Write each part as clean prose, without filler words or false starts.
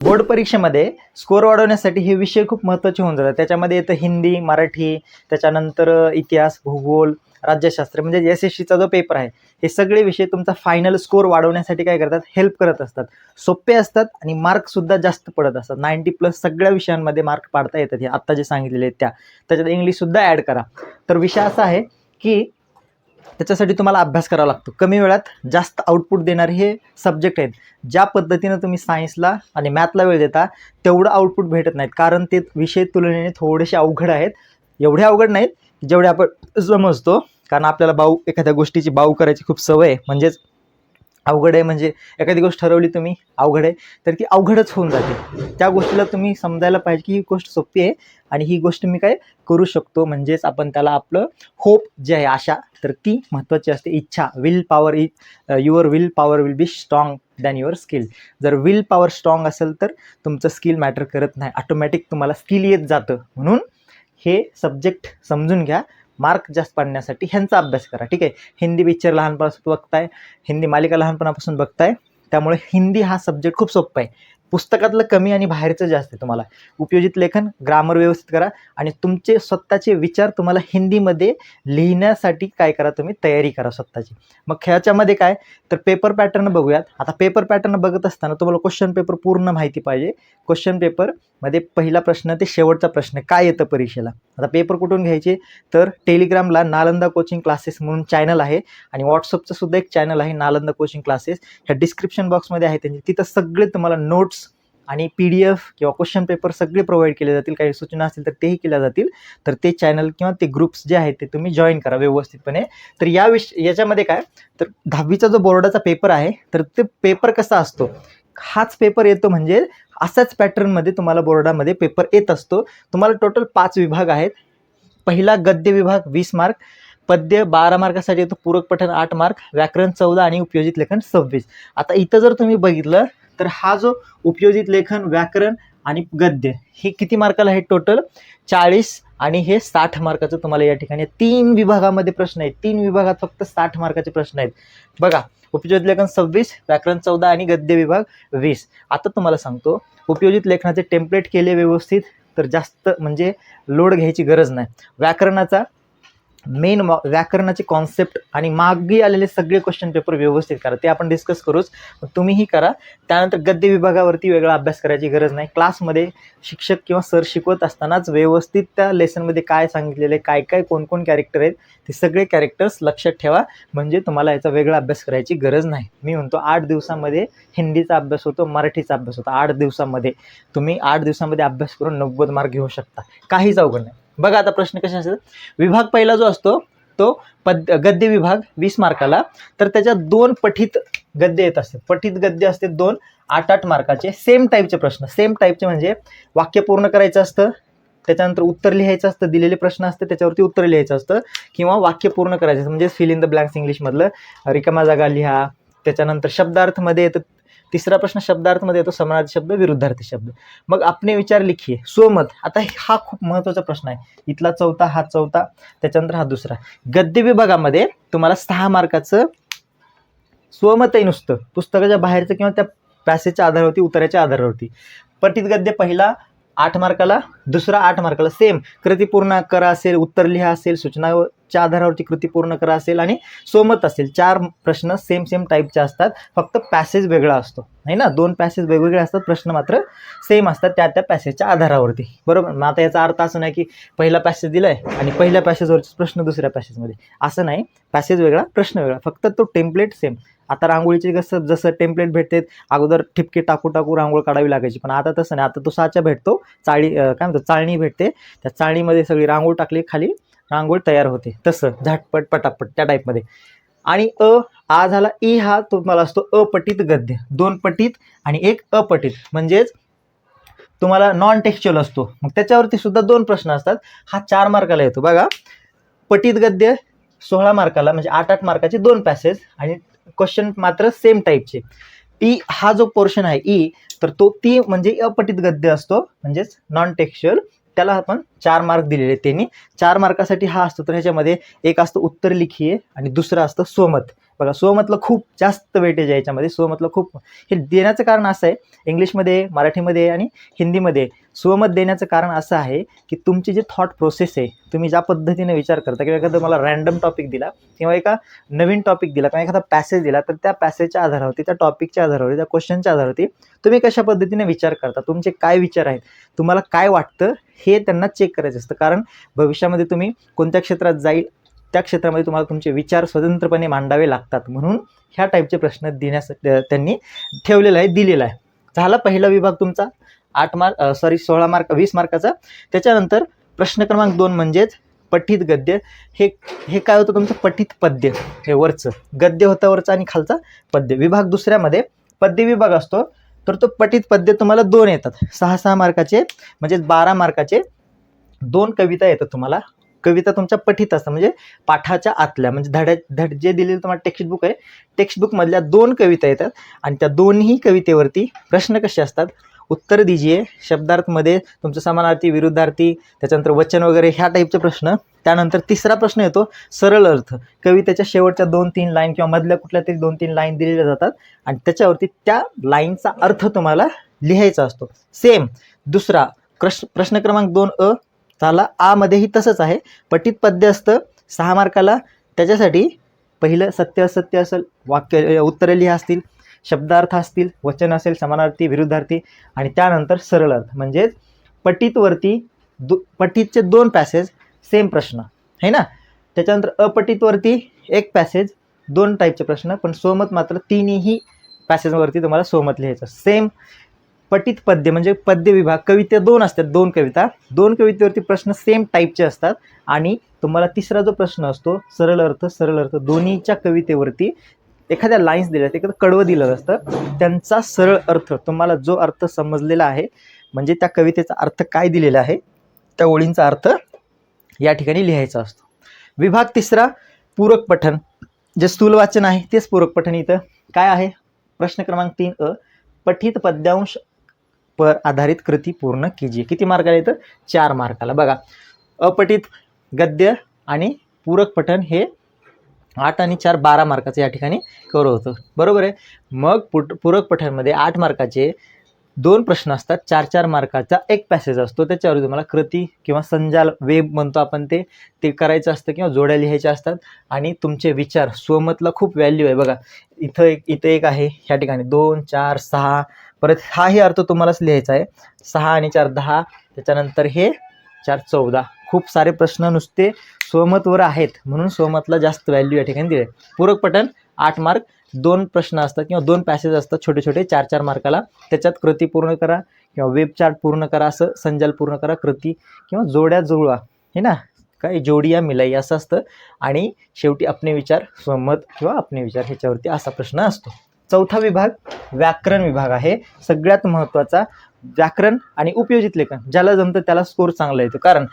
Board परीक्षेमध्ये score वाढवण्यासाठी हे विषय खूप महत्त्वाचे होऊन जातात. त्याच्यामध्ये येतं हिंदी, मराठी, त्याच्यानंतर इतिहास, भूगोल, राज्यशास्त्र म्हणजे SSCचा जो पेपर आहे, हे सगळे विषय तुमचा फायनल स्कोर वाढवण्यासाठी काय करतात, हेल्प करत असतात. सोपे असतात आणि मार्कसुद्धा जास्त पडत असतात. 90+ सगळ्या विषयांमध्ये मार्क पाडता येतात. हे आत्ता जे सांगितलेले आहेत त्याच्यात इंग्लिशसुद्धा ॲड करा. तर विषय असा आहे की त्याच्यासाठी तुम्हाला अभ्यास करावा लागतो. कमी वेळात जास्त आउटपुट देणारे हे सब्जेक्ट आहेत. ज्या पद्धतीनं तुम्ही सायन्सला आणि मॅथला वेळ देता तेवढं आउटपुट भेटत नाहीत, कारण ते विषय तुलनेने थोडेसे अवघड आहेत. एवढे अवघड नाहीत जेवढे आपण समजतो, कारण आपल्याला एखाद्या गोष्टीची बाऊ करायची खूप सवय आहे. म्हणजेच अवघड आहे म्हणजे एखादी गोष्ट ठरवली तुम्ही अवघड आहे तर ती अवघडच होऊन जाते. त्या गोष्टीला तुम्ही समजायला पाहिजे की ही गोष्ट सोपी आहे आणि ही गोष्ट मी काय करू शकतो. म्हणजेच आपण त्याला आपलं होप जे आहे, आशा, तर ती महत्त्वाची असते. इच्छा, will power, your will power will be strong than your skill. जर विल पॉवर स्ट्रॉंग असेल तर तुमचं स्किल मॅटर करत नाही, ऑटोमॅटिक तुम्हाला स्किल येत जातं. म्हणून हे सब्जेक्ट समजून घ्या. मार्क जास्त पाडण्यासाठी ह्यांचा अभ्यास करा. ठीक आहे. हिंदी पिक्चर लहानपणापासून बघताय, हिंदी मालिका लहानपणापासून बघताय, त्यामुळे हिंदी हा सब्जेक्ट खूप सोपा आहे. पुस्तकातलं कमी आणि बाहेरचं जास्त आहे. तुम्हाला उपयोजित लेखन, ग्रामर व्यवस्थित करा आणि तुमचे स्वतःचे विचार तुम्हाला हिंदीमध्ये लिहिण्यासाठी काय करा, तुम्ही तयारी करा स्वतःची. मग ह्याच्यामध्ये काय, तर पेपर पॅटर्न बघूयात. आता पेपर पॅटर्न बघत असताना तुम्हाला क्वेश्चन पेपर पूर्ण माहिती पाहिजे. क्वेश्चन पेपरमध्ये पहिला प्रश्न ते शेवटचा प्रश्न काय येतं परीक्षेला. आता पेपर कुठून घ्यायचे, तर टेलिग्रामला नालंदा कोचिंग क्लासेस म्हणून चॅनल आहे आणि व्हॉट्सअपचं सुद्धा एक चॅनल आहे, नालंदा कोचिंग क्लासेस. ह्या डिस्क्रिप्शन बॉक्समध्ये आहे त्यांची. तिथं सगळे तुम्हाला नोट्स आणि PDF किंवा क्वेश्चन पेपर सगळे प्रोव्हाइड केले जातील. काही सूचना असतील तर तेही केल्या जातील. तर ते चॅनल किंवा ते ग्रुप्स जे आहेत ते तुम्ही जॉईन करा व्यवस्थितपणे. तर याच्यामध्ये काय, तर 10वीचा जो बोर्डाचा पेपर आहे, तर ते पेपर कसा असतो, हाच पेपर येतो. म्हणजे असाच पॅटर्नमध्ये तुम्हाला बोर्डामध्ये पेपर येत असतो. तुम्हाला टोटल 5 विभाग आहेत. पहिला गद्य विभाग 20 मार्क, पद्य 12 मार्कासाठी येतो, पूरक पठण 8 मार्क, व्याकरण 14 आणि उपयोजित लेखन 26. आता इथं जर तुम्ही बघितलं तर हा जो उपयोजित लेखन, व्याकरण आणि गद्य हे किती मार्काला आहे, टोटल 40 आणि हे 60 मार्काचं तुम्हाला या ठिकाणी 3 विभागामध्ये प्रश्न आहेत. 3 विभागात फक्त 60 मार्काचे प्रश्न आहेत. बघा, उपयोजित लेखन 26, व्याकरण 14 आणि गद्य विभाग 20. आता तुम्हाला सांगतो, उपयोजित लेखनाचे टेम्पलेट केले व्यवस्थित तर जास्त म्हणजे लोड घ्यायची गरज नाही. व्याकरणाचा मेन व्याकरणाचे कॉन्सेप्ट आणि मागे आलेले सगळे क्वेश्चन पेपर व्यवस्थित करा, ते आपण डिस्कस करूच, तुम्हीही करा. त्यानंतर गद्य विभागावरती वेगळा अभ्यास करायची गरज नाही. क्लासमध्ये शिक्षक किंवा सर शिकवत असतानाच व्यवस्थित त्या लेसनमध्ये काय सांगितलेलं आहे, काय काय कोण कॅरेक्टर आहेत, ते सगळे कॅरेक्टर्स लक्षात ठेवा. म्हणजे तुम्हाला याचा वेगळा अभ्यास करायची गरज नाही. मी म्हणतो 8 दिवसामध्ये हिंदीचा अभ्यास होतो, मराठीचा अभ्यास होतो. 8 दिवसामध्ये तुम्ही 8 दिवसामध्ये अभ्यास करून 90 मार्क घेऊ शकता. काहीच अवघड नाही. बघा आता प्रश्न कसे असेल. विभाग पहिला जो असतो तो गद्य विभाग 20 मार्काला, तर त्याच्यात 2 पठित गद्य येत असतात. पठित गद्य असते 2 8-8 मार्काचे. सेम टाईपचे प्रश्न, सेम टाईपचे म्हणजे वाक्य पूर्ण करायचं असतं, त्याच्यानंतर उत्तर लिहायचं असतं, दिलेले प्रश्न असतं त्याच्यावरती उत्तर लिहायचं असतं, किंवा वाक्य पूर्ण करायचं म्हणजे फिल इन द ब्लँक्स इंग्लिशमधलं, रिकामा जागा लिहा. त्याच्यानंतर शब्दार्थमध्ये येतं, तिसरा प्रश्न शब्दार्थमध्ये येतो, समानार्थी शब्द, विरुद्धार्थी शब्द. मग आपने विचार लिखिए, स्वमत. आता हा खूप महत्त्वाचा प्रश्न आहे. इथला चौथा, हा चौथा, त्याच्यानंतर हा दुसरा. गद्य विभागामध्ये तुम्हाला 6 मार्काचं स्वमत आहे नुसतं, पुस्तकाच्या बाहेरचं किंवा त्या पॅसेजच्या आधारावरती, उत्तराच्या आधारावरती. पठित गद्य पहिला 8 मार्काला, दुसरा 8 मार्काला. सेम कृती पूर्ण करा असेल, उत्तर लिहा असेल, सूचनाच्या आधारावरती कृती पूर्ण करा असेल आणि स्वमत असेल. 4 प्रश्न सेम टाईपचे असतात, फक्त पॅसेज वेगळा असतो, नाही ना. 2 पॅसेज वेगवेगळे असतात, प्रश्न मात्र सेम असतात त्या पॅसेजच्या आधारावरती, बरोबर. मग आता याचा अर्थ असं नाही की पहिला पॅसेज दिलाय आणि पहिल्या पॅसेजवरचे प्रश्न दुसऱ्या पॅसेजमध्ये, असं नाही. पॅसेज वेगळा, प्रश्न वेगळा, फक्त तो टेम्पलेट सेम. आता रांगोळीचे जसं टेम्पलेट भेटते, अगोदर ठिपके टाकू रांगोळ काढावी लागायची, पण आता तसं नाही. आता तो साचा भेटतो, काय म्हणतो, चाळणी भेटते. त्या चाळणीमध्ये सगळी रांगोळ टाकली, खाली रांगोळ तयार होते. तसं झटपट पटापट त्या टाईपमध्ये. आणि आ झाला. ई हा तुम्हाला असतो अपठित गद्य, 2 पठित आणि 1 अपठित. म्हणजेच तुम्हाला नॉन टेक्स्च्युअल असतो, मग त्याच्यावरती सुद्धा 2 प्रश्न असतात. हा 4 मार्काला येतो. बघा, पठित गद्य 16 मार्काला, म्हणजे 8-8 मार्काचे 2 पॅसेज आणि क्वेश्चन मात्र सेम टाईपचे. ई हा जो पोर्शन आहे, ई, तर तो ती म्हणजे अपठित गद्य असतो, म्हणजेच नॉन टेक्स्च्युअल. त्याला आपण 4 मार्क दिलेले. त्यांनी 4 मार्कासाठी हा असतो. तर ह्याच्यामध्ये एक असतं उत्तर लिखिये आणि दुसरं असतं स्वमत. बघा स्वमतलं खूप जास्त वेटेज आहे याच्यामध्ये. स्वमतलं खूप हे देण्याचं कारण असं आहे, इंग्लिशमध्ये, मराठीमध्ये आणि हिंदीमध्ये स्वमत देण्याचं कारण असं आहे की तुमची जी थॉट प्रोसेस आहे, तुम्ही ज्या पद्धतीने विचार करता, किंवा एखादा मला रँडम टॉपिक दिला किंवा एका नवीन टॉपिक दिला किंवा एखादा पॅसेज दिला, तर त्या पॅसेजच्या आधारावरती, त्या टॉपिकच्या आधारावरती, त्या क्वेश्चनच्या आधारावरती तुम्ही कशा पद्धतीने विचार करता, तुमचे काय विचार आहेत, तुम्हाला काय वाटतं, हे त्यांना चेक करायचं असतं. कारण भविष्यामध्ये तुम्ही कोणत्या क्षेत्रात जाईल त्या क्षेत्रामध्ये तुम्हाला तुमचे विचार स्वतंत्रपणे मांडावे लागतात. म्हणून ह्या टाईपचे प्रश्न देण्यासाठी त्यांनी ठेवलेला आहे, दिलेला आहे. झाला पहिला विभाग तुमचा 16 मार्क 20 मार्काचा. त्याच्यानंतर प्रश्न क्रमांक 2 म्हणजेच पठित गद्य. हे काय होतं तुमचं पठित पद्य. हे वरचं गद्य होतं वरचं आणि खालचा पद्य. विभाग दुसऱ्यामध्ये पद्य विभाग असतो, तर तो पठित पद्य तुम्हाला 2 येतात. 6 मार्काचे म्हणजे 12 मार्काचे 2 कविता येतात तुम्हाला. कविता तुमच्या पठित असतात म्हणजे पाठाच्या आतल्या, म्हणजे धड जे दिलेलं तुम्हाला टेक्स्टबुक आहे, टेक्स्टबुकमधल्या 2 कविता येतात आणि त्या दोन्ही कवितेवरती प्रश्न कसे असतात, उत्तर दीजिए, शब्दार्थमध्ये तुमचं समानार्थी, विरुद्धार्थी, त्याच्यानंतर वचन वगैरे ह्या टाईपचे प्रश्न. त्यानंतर तिसरा प्रश्न येतो सरळ अर्थ. कवितेच्या शेवटच्या 2-3 लाईन किंवा मधल्या कुठल्या तरी 2-3 लाईन दिलेल्या जातात आणि त्याच्यावरती त्या लाईनचा अर्थ तुम्हाला लिहायचा असतो. सेम दुसरा प्रश्न क्रमांक 2 झाला. मध्येही तसंच आहे, पठित पद्य असतं 6 मार्काला. त्याच्यासाठी पहिलं सत्य असत्य असेल, वाक्य उत्तरे लिहा असतील, शब्दार्थ असतील, वचन असेल, समानार्थी, विरुद्धार्थी आणि त्यानंतर सरळ अर्थ. म्हणजेच पठितवरती पठितचे 2 पॅसेज सेम प्रश्न आहे ना. त्याच्यानंतर अपठितवरती 1 पॅसेज 2 टाईपचे प्रश्न, पण स्वमत मात्र 3ही पॅसेजवरती तुम्हाला स्वमत लिहायचं. सेम पठित पद्य म्हणजे पद्य विभाग, कविता 2 असतात, 2 कविता, 2 कवितेवरती प्रश्न सेम टाईपचे असतात आणि तुम्हाला तिसरा जो प्रश्न असतो सरळ अर्थ दोन्हीच्या कवितेवरती एखाद्या लाईन्स दिल्या, एखादं कडवं दिलं असतं, त्यांचा सरळ अर्थ तुम्हाला जो अर्थ समजलेला आहे, म्हणजे त्या कवितेचा अर्थ काय दिलेला आहे, त्या ओळींचा अर्थ या ठिकाणी लिहायचा असतो. विभाग तिसरा पूरक पठण. जे स्थूल वाचन आहे तेच पूरक पठण. इथं काय आहे, प्रश्न क्रमांक 3 पठित पद्यांश पर आधारित कृती पूर्ण कीजिए. किती मार्काला येतं, 4 मार्काला. बघा अपठित गद्य आणि पूरक पठण हे 8 आणि 4 12 मार्काचं या ठिकाणी कव्हर होतं, बरोबर आहे. मग पूरक पठणमध्ये 8 मार्काचे 2 प्रश्न असतात, 4-4 मार्काचा 1 पॅसेज असतो. त्याच्यावर तुम्हाला कृती किंवा संजाल, वेब म्हणतो आपण, ते करायचं असतं किंवा जोड्या लिहायच्या असतात आणि तुमचे विचार स्वमतला खूप व्हॅल्यू आहे. बघा इथं एक आहे, ह्या ठिकाणी 2 4 6, परत हाही अर्थ तुम्हालाच लिहायचा आहे. 6 आणि 4 10, त्याच्यानंतर हे 4 14. खूप सारे प्रश्न नुसते स्वमतवर आहेत, म्हणून स्वमतला जास्त व्हॅल्यू या ठिकाणी दिले. पूरक पठण 8 मार्क, 2 प्रश्न असतात किंवा 2 पॅसेज असतात छोटे छोटे 4-4 मार्काला. त्याच्यात कृती पूर्ण करा किंवा वेब चार्ट पूर्ण करा, असं संजाल पूर्ण करा, कृती किंवा जोड्या जुळवा, हे ना, काय जोडिया मिलाई असं असतं. आणि शेवटी अपने विचार, स्वमत किंवा अपने विचार ह्याच्यावरती असा प्रश्न असतो. चौथा विभाग व्याकरण विभाग आहे. सगळ्यात महत्त्वाचा व्याकरण आणि उपयोजित लेखन. ज्याला जमतं त्याला स्कोर चांगला येतो, कारण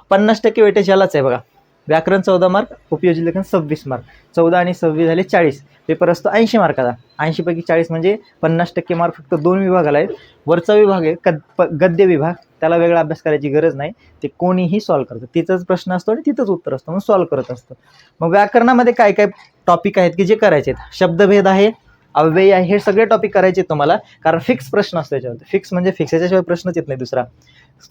50% वेटेज यालाच आहे. बघा व्याकरण 14 मार्क, उपयोजित लेखन 26 मार्क, 14 आणि 26 झाले 40. पेपर असतो 80 मार्काचा. 80 पैकी 40 म्हणजे 50% मार्क फक्त 2 विभागाला आहेत. वरचा विभाग आहे गद्य विभाग, त्याला वेगळा अभ्यास करायची गरज नाही, ते कोणीही सॉल्व करतं. तिथंच प्रश्न असतो आणि तिथंच उत्तर असतं, म्हणून सॉल्व करत असतं. मग व्याकरणामध्ये काय काय टॉपिक आहेत की जे करायचे आहेत, शब्दभेद आहे, अव्यय आहे, हे सगळे टॉपिक करायचे तुम्हाला, कारण फिक्स प्रश्न असतो याच्यावरती. फिक्स म्हणजे फिक्स, याच्याशिवाय प्रश्नच येत नाही दुसरा.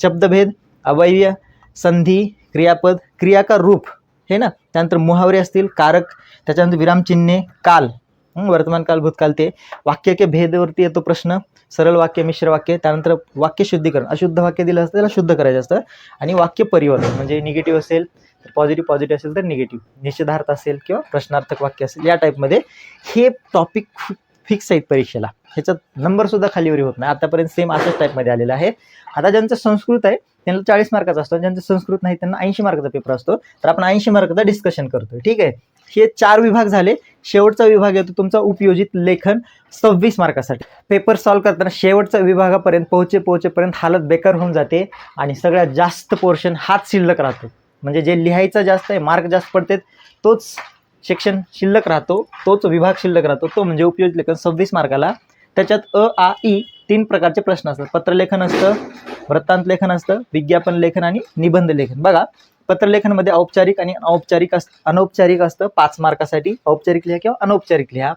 शब्दभेद, अव्यय, संधी, क्रियापद, क्रियाकार रूप, हे ना, त्यानंतर मुहावरे असतील, कारक, त्याच्यानंतर विरामचिन्हे, काल, वर्तमान काल, भूतकाल, ते वाक्य के भेदवरती येतो प्रश्न, सरळ वाक्य, मिश्र वाक्य, त्यानंतर वाक्य शुद्धीकरण, अशुद्ध वाक्य दिलं असतं त्याला शुद्ध करायचं असतं, आणि वाक्य परिवर्तन म्हणजे निगेटिव्ह असेल तर पॉझिटिव्ह असेल तर निगेटिव्ह, निषेधार्थ असेल किंवा प्रश्नार्थक वाक्य असेल, या टाईपमध्ये हे टॉपिक फिक्स आहेत परीक्षेला. ह्याच्यात नंबरसुद्धा खालीवरी होत नाही. आतापर्यंत सेम अशाच टाईपमध्ये आलेला आहे. आता ज्यांचं संस्कृत आहे त्यांना 40 मार्काचा असतो, ज्यांचं संस्कृत नाही त्यांना 80 मार्काचा पेपर असतो. तर आपण 80 मार्काचा डिस्कशन करतोय, ठीक आहे. हे 4 विभाग झाले. शेवटचा विभाग येतो तुमचा उपयोजित लेखन 26 मार्कासाठी. पेपर सॉल्व करताना शेवटच्या विभागापर्यंत पोहोचेपर्यंत हालत बेकार होऊन जाते आणि सगळ्यात जास्त पोर्शन हाच शिल्लक राहतो. म्हणजे जे लिहायचं जास्त आहे, मार्क जास्त पडतात, तोच सेक्शन शिल्लक राहतो, तोच विभाग शिल्लक राहतो, तो म्हणजे उपयोजित लेखन 26 मार्काला. त्याच्यात आ ई 3 प्रकारचे प्रश्न असतात. पत्रलेखन असतं, वृत्तांत लेखन असतं, विज्ञापन लेखन आणि निबंध लेखन. बघा पत्रलेखनमध्ये औपचारिक आणि अनौपचारिक असतं 5 मार्कासाठी. औपचारिक लिहा किंवा अनौपचारिक लिहा.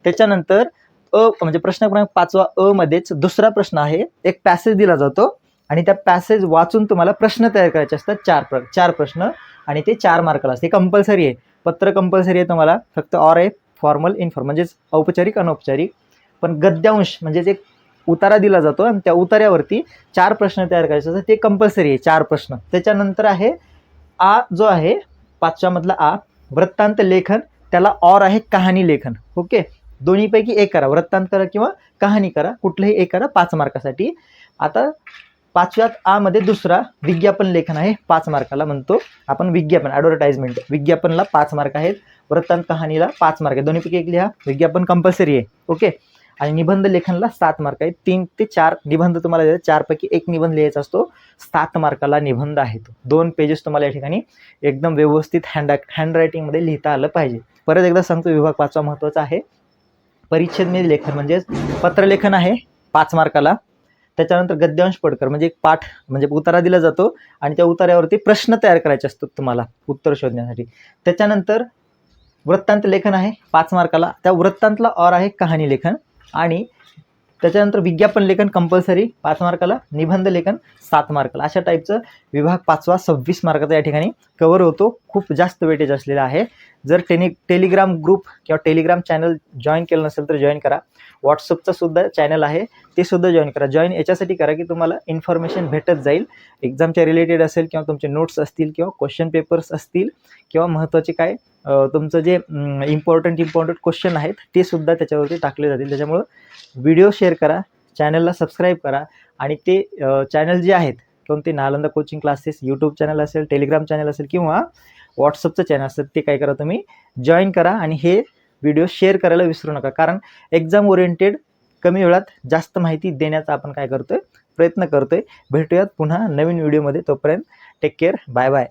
त्याच्यानंतर म्हणजे प्रश्न क्रमांक 5 मध्येच दुसरा प्रश्न आहे, एक पॅसेज दिला जातो आणि त्या पॅसेज वाचून तुम्हाला प्रश्न तयार करायचे असतात. 4 प्रश्न आणि ते 4 मार्काला असते. कंपल्सरी आहे, पत्र कंपल्सरी आहे तुम्हाला. फक्त ऑर आहे फॉर्मल इन्फॉर्मल म्हणजेच औपचारिक अनौपचारिक. पण गद्यांश म्हणजेच एक उतारा दिला जातो आणि त्या उतार्यावरती 4 प्रश्न तयार करायचे असतात. ते कंपल्सरी आहे 4 प्रश्न. त्याच्यानंतर आहे जो आहे 5व्या मधला वृत्तांत लेखन. त्याला ऑर आहे कहाणी लेखन. ओके, दोन्हीपैकी एक करा, वृत्तांत करा किंवा कहाणी करा, कुठलंही एक करा 5 मार्कासाठी. आता 5व्या मध्ये दुसरा विज्ञापन लेखन आहे, 5 मार्काला म्हणतो आपण विज्ञापन, ॲडव्हर्टाइजमेंट. विज्ञापनला 5 मार्क आहेत, वृत्तांत कहाणीला 5 मार्क आहेत. दोन्हीपैकी एक लिहा. विज्ञापन कंपल्सरी आहे. ओके, आणि निबंध लेखनला 7 मार्क आहेत. 3 ते 4 निबंध तुम्हाला देतात. 4 पैकी एक निबंध लिहायचा असतो. 7 मार्काला निबंध आहे तो. 2 पेजेस तुम्हाला या ठिकाणी एकदम व्यवस्थित हँडरायटिंगमध्ये लिहिता आलं पाहिजे. परत एकदा सांगतो, विभाग 5वा महत्त्वाचा आहे. परिच्छेदनीय लेखन म्हणजेच पत्रलेखन आहे 5 मार्काला. त्याच्यानंतर गद्यांश पडकर म्हणजे एक पाठ म्हणजे उतारा दिला जातो आणि त्या उतार्यावरती प्रश्न तयार करायचे असतात तुम्हाला उत्तर शोधण्यासाठी. त्याच्यानंतर वृत्तांत लेखन आहे 5 मार्काला. त्या वृत्तांतला ऑर आहे कहाणी लेखन. आणि त्याच्यानंतर विज्ञापन लेखन कंपल्सरी 5 मार्काला. निबंध लेखन 7 मार्काला. अशा टाईपचं विभाग 5वा 26 मार्काचा या ठिकाणी कव्हर होतो. खूप जास्त वेटेज असलेला आहे. जर टेलिग्राम ग्रुप किंवा टेलिग्राम चॅनल जॉईन केलं नसेल तर जॉईन करा. व्हॉट्सअपचं सुद्धा चॅनल आहे, ते सुद्धा जॉईन करा. जॉईन याच्यासाठी करा की तुम्हाला इन्फॉर्मेशन भेटत जाईल. एक्झामच्या रिलेटेड असेल किंवा तुमचे नोट्स असतील किंवा क्वेश्चन पेपर्स असतील किंवा महत्त्वाचे काय तुमचं जे इम्पॉर्टंट क्वेश्चन आहेत ते सुद्धा त्याच्यावरती टाकले जातील. त्याच्यामुळं व्हिडिओ शेअर करा, चॅनलला सबस्क्राईब करा आणि ते चॅनल जे आहेत कोणते Nalanda coaching classes YouTube channel असेल, टेलिग्राम चॅनल असेल किंवा व्हॉट्सअपचं चॅनल असेल, ते काय करा तुम्ही जॉईन करा आणि हे व्हिडिओ शेअर करायला विसरू नका. कारण एक्झाम ओरिएंटेड कमी वेळात जास्त माहिती देण्याचा आपण काय करतोय, प्रयत्न करतोय. भेटूयात पुन्हा नवीन व्हिडिओमध्ये. तोपर्यंत टेक केअर, बाय बाय.